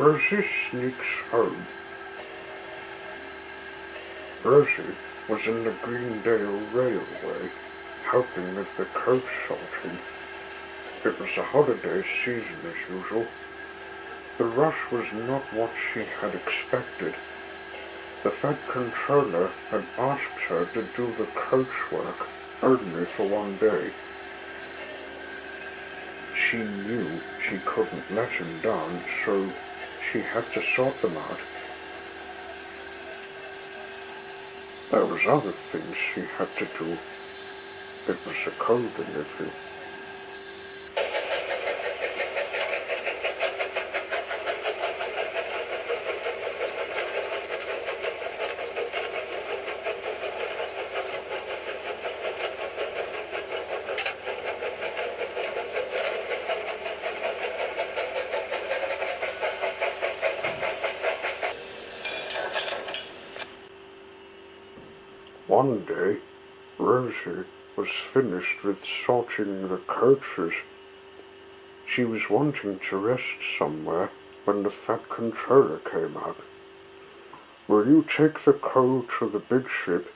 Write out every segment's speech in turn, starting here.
Rosie sneaks home. Rosie was in the Greendale Railway, helping with the coach sorting. It was the holiday season as usual. The rush was not what she had expected. The Fed controller had asked her to do the coach work only for one day. She knew she couldn't let him down, so she had to sort them out. There was other things she had to do. It was a coal delivery. One day, Rosie was finished with sorting the coaches. She was wanting to rest somewhere when the Fat Controller came up. "Will you take the coal to the big ship?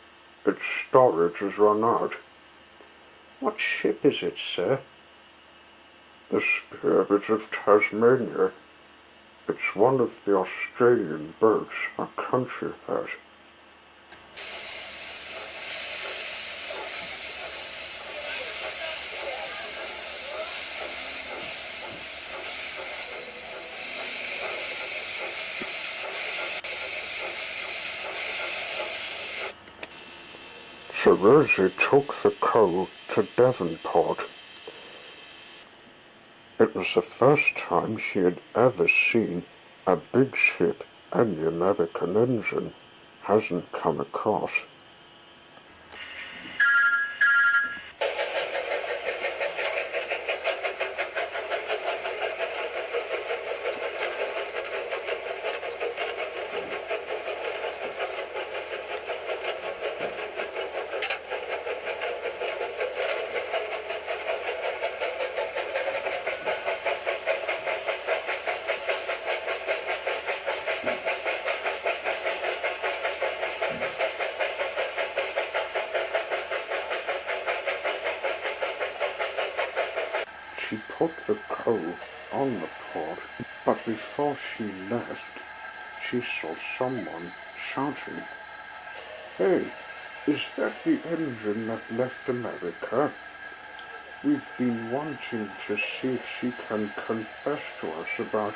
Its storage has run out." "What ship is it, sir?" "The Spirit of Tasmania. It's one of the Australian boats our country has." So Rosie took the coal to Devonport. It was the first time she had ever seen a big ship any American engine hasn't come across. She put the coal on the port, but before she left, she saw someone shouting, "Hey, is that the engine that left America? We've been wanting to see if she can confess to us about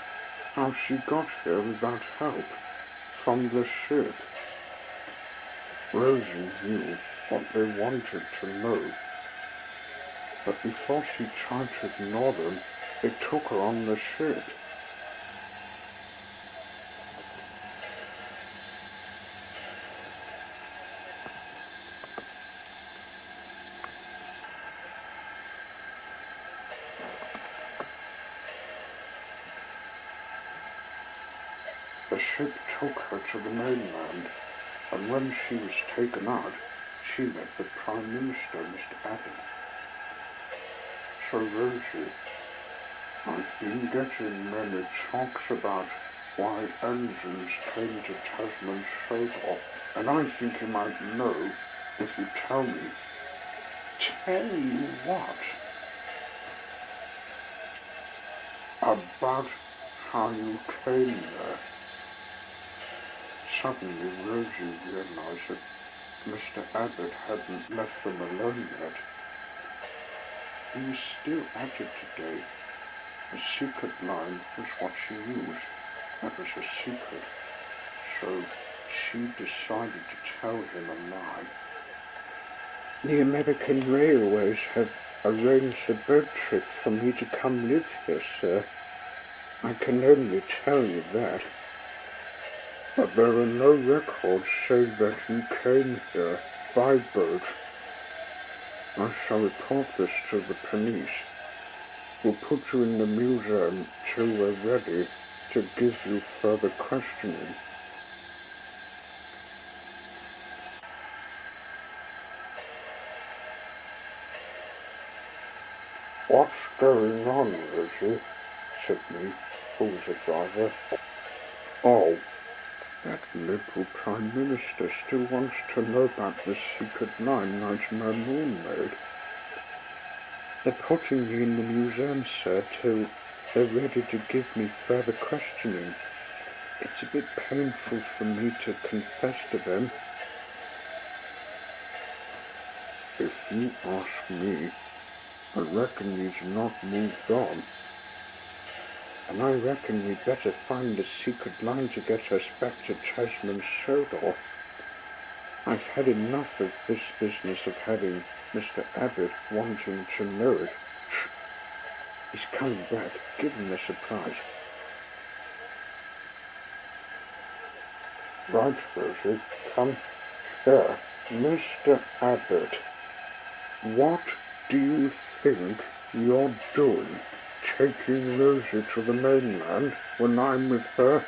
how she got here without help from the ship." Rosie knew what they wanted to know, but before she tried to ignore them, they took her on the ship. The ship took her to the mainland, and when she was taken out, she met the Prime Minister, Mr. Abbott. "So Rosie, I've been getting many talks about why engines came to Tasman so, and I think you might know if you tell me." "Tell you what?" "About how you came there." Suddenly Rosie realized that Mr. Abbott hadn't left them alone yet. He was still at it today. The secret line was what she used. That was a secret. So she decided to tell him a lie. "The American Railways have arranged a boat trip for me to come live here, sir. I can only tell you that. But there are no records saying that you came here by boat. I shall report this to the police. We'll put you in the museum till we're ready to give you further questioning." "What's going on, Rosie?" said me, who was a driver. Oh, that Liberal Prime Minister still wants to know about the secret line Nightmare Moon made. They're putting me in the museum, sir, till they're ready to give me further questioning. It's a bit painful for me to confess to them. If you ask me, I reckon he's not moved on. And I reckon we'd better find the secret line to get us back to Tasman's Sodor. I've had enough of this business of having Mr. Abbott wanting to know it. He's coming back. Give him a surprise. Right, Rosie, come here. Mr. Abbott, what do you think you're doing, taking Rosie to the mainland when I'm with her?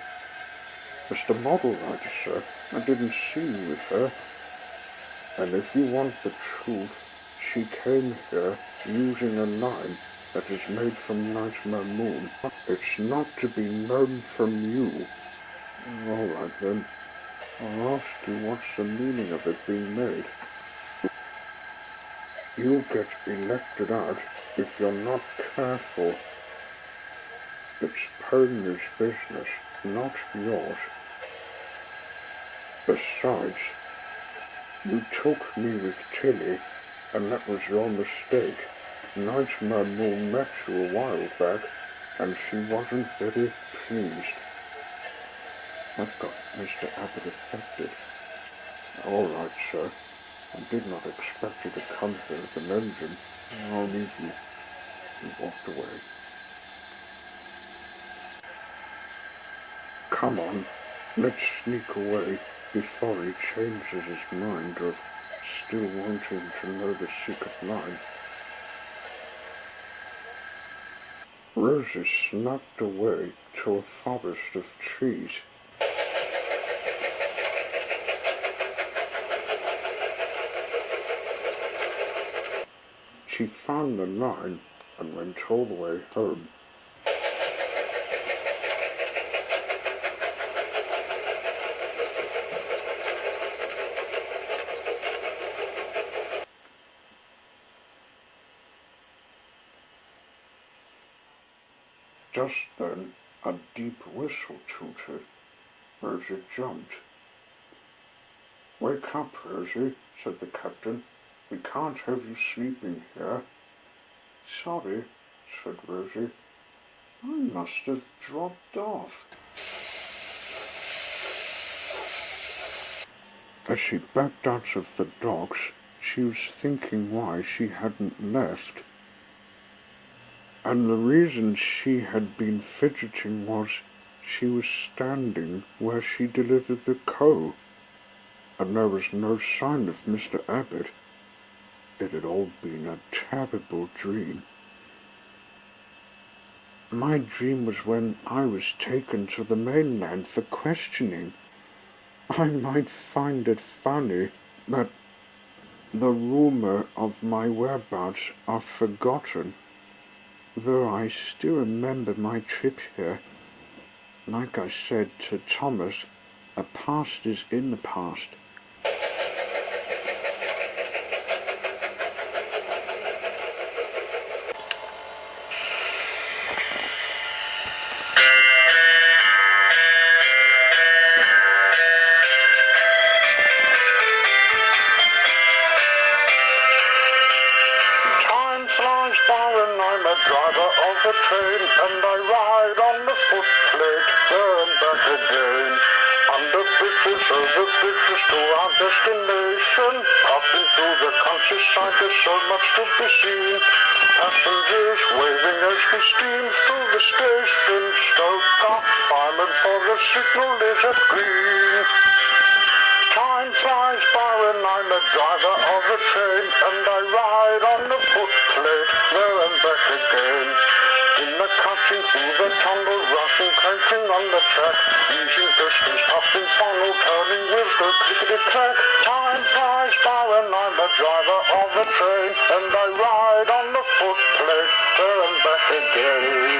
Mr. Model Rider, sir, I didn't see you with her. And if you want the truth, she came here using a line that is made from Nightmare Moon. It's not to be known from you. All right then. I'll ask you what's the meaning of it being made. You'll get elected out if you're not careful. It's Pony's business, not yours. Besides, you took me with Tilly, and that was your mistake. Nightmare Moon met you a while back, and she wasn't very pleased. That got Mr. Abbott affected. All right, sir. I did not expect you to come here with an engine. I'll leave you. He walked away. Come on, let's sneak away before he changes his mind of still wanting to know the secret line. Rosie snuck away to a forest of trees. She found the line and went all the way home. Just then, a deep whistle tooted. Rosie jumped. "Wake up, Rosie," said the captain. "We can't have you sleeping here." "Sorry," said Rosie. "I must have dropped off." As she backed out of the docks, she was thinking why she hadn't left. And the reason she had been fidgeting was she was standing where she delivered the coal, and there was no sign of Mr. Abbott. It had all been a terrible dream. My dream was when I was taken to the mainland for questioning. I might find it funny, but the rumor of my whereabouts are forgotten, though I still remember my trip here. Like I said to Thomas, a past is in the past. Flies by and I'm a driver of the train, and I ride on the footplate there and back again. Under bridges, over bridges to our destination, passing through the countryside, there's so much to be seen. Passengers waving as we steam through the station, Stoke up, fireman for the signal is at green. Time flies by when I'm a driver of a train, and I ride on the footplate there and back again. In the cutting through the tunnel, rushing, cranking on the track, using pistons, puffing, funnel, turning wheels, go clickety-clack. Time flies by when I'm a driver of a train, and I ride on the footplate there and back again.